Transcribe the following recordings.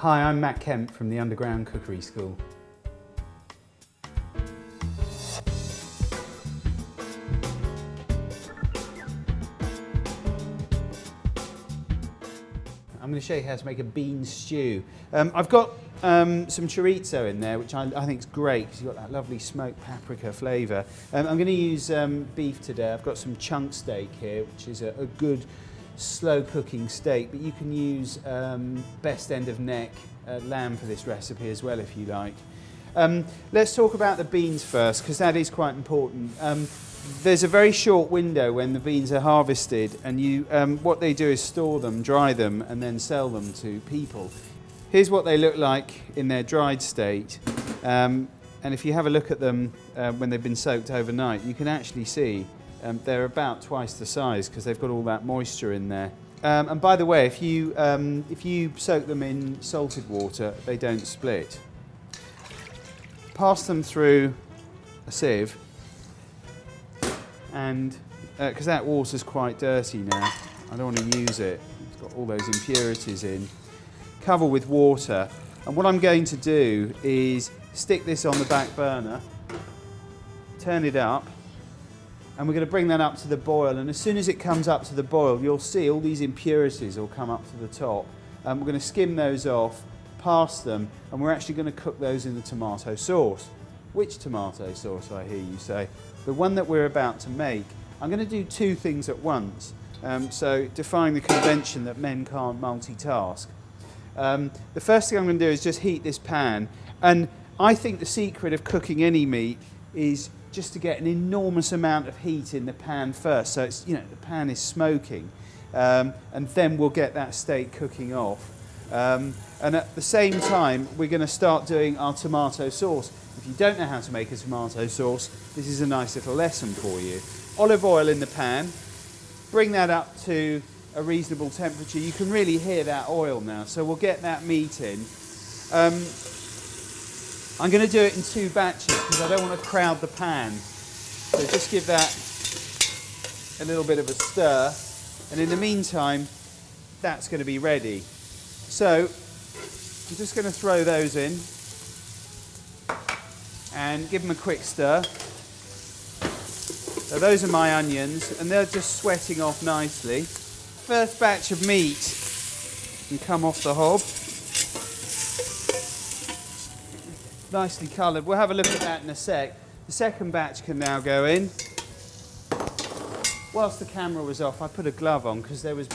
Hi, I'm Matt Kemp from the Underground Cookery School. I'm going to show you how to make a bean stew. I've got some chorizo in there, which I think is great because you've got that lovely smoked paprika flavour. I'm going to use beef today. I've got some chunk steak here, which is a good slow cooking steak, but you can use best end of neck lamb for this recipe as well if you like. Let's talk about the beans first because that is quite important. There's a very short window when the beans are harvested, and what they do is store them, dry them, and then sell them to people. Here's what they look like in their dried state, and if you have a look at them when they've been soaked overnight, you can actually see they're about twice the size because they've got all that moisture in there. And by the way, if you soak them in salted water, they don't split. Pass them through a sieve, and because that water's quite dirty now, I don't want to use it. It's got all those impurities in. Cover with water, and what I'm going to do is stick this on the back burner, turn it up, and we're going to bring that up to the boil, and as soon as it comes up to the boil, you'll see all these impurities will come up to the top. We're going to skim those off, pass them, and we're actually going to cook those in the tomato sauce. Which tomato sauce, I hear you say? The one that we're about to make. I'm going to do two things at once, so defying the convention that men can't multitask. The first thing I'm going to do is just heat this pan, and I think the secret of cooking any meat is just to get an enormous amount of heat in the pan first, so it's, the pan is smoking, and then we'll get that steak cooking off. And at the same time, we're going to start doing our tomato sauce. If you don't know how to make a tomato sauce, this is a nice little lesson for you. Olive oil in the pan, bring that up to a reasonable temperature. You can really hear that oil now, so we'll get that meat in. I'm going to do it in two batches because I don't want to crowd the pan. So just give that a little bit of a stir, and in the meantime, that's going to be ready. So I'm just going to throw those in and give them a quick stir. So those are my onions, and they're just sweating off nicely. First batch of meat can come off the hob. Nicely coloured. We'll have a look at that in a sec. The second batch can now go in. Whilst the camera was off, I put a glove on because there was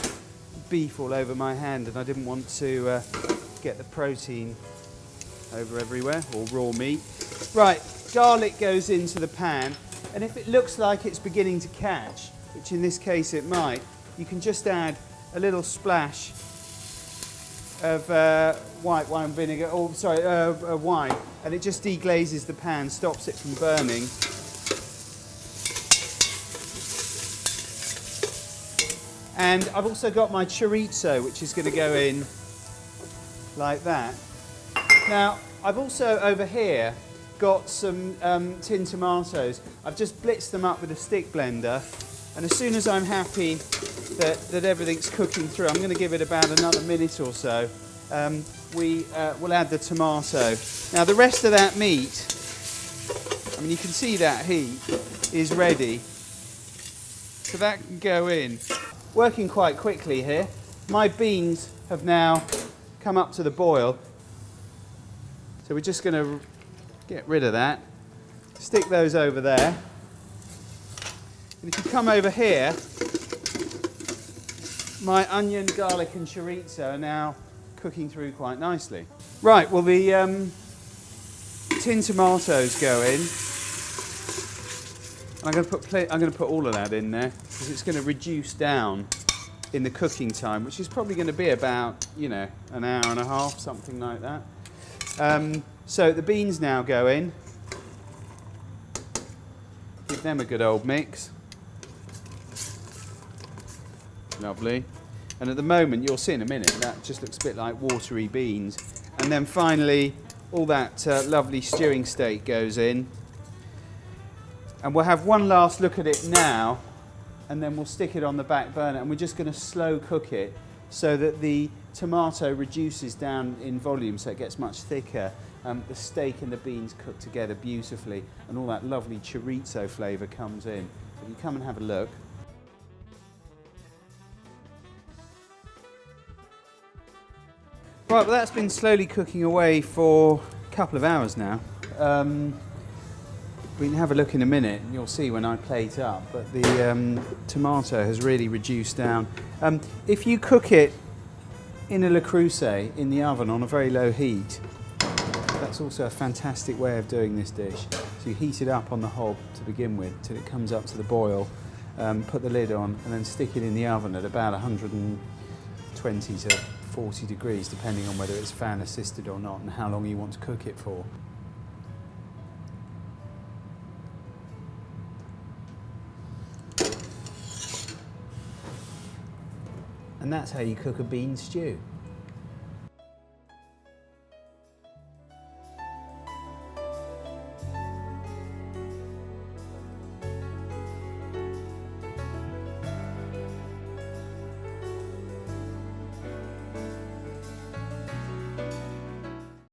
beef all over my hand and I didn't want to get the protein over everywhere, or raw meat. Right, garlic goes into the pan, and if it looks like it's beginning to catch, which in this case it might, you can just add a little splash of white wine vinegar, wine, and it just deglazes the pan, stops it from burning. And I've also got my chorizo, which is going to go in like that. Now, I've also over here got some tinned tomatoes. I've just blitzed them up with a stick blender, and as soon as I'm happy that everything's cooking through, I'm going to give it about another minute or so. We'll add the tomato. Now the rest of that meat, you can see that heat is ready, so that can go in. Working quite quickly here. My beans have now come up to the boil, so we're just going to get rid of that. Stick those over there. And if you come over here, my onion, garlic and chorizo are now cooking through quite nicely. Right, well the tinned tomatoes go in. And I'm going to put all of that in there because it's going to reduce down in the cooking time, which is probably going to be about, an hour and a half, something like that. So the beans now go in. Give them a good old mix. Lovely. And at the moment, you'll see in a minute, that just looks a bit like watery beans. And then finally, all that lovely stewing steak goes in. And we'll have one last look at it now, and then we'll stick it on the back burner, and we're just going to slow cook it so that the tomato reduces down in volume so it gets much thicker. The steak and the beans cook together beautifully and all that lovely chorizo flavour comes in. If you come and have a look. Right, well that's been slowly cooking away for a couple of hours now. We can have a look in a minute and you'll see when I plate up, but the tomato has really reduced down. If you cook it in a Le Creuset in the oven on a very low heat, that's also a fantastic way of doing this dish. So you heat it up on the hob to begin with till it comes up to the boil, put the lid on and then stick it in the oven at about 120 to 40 degrees depending on whether it's fan assisted or not and how long you want to cook it for. And that's how you cook a bean stew.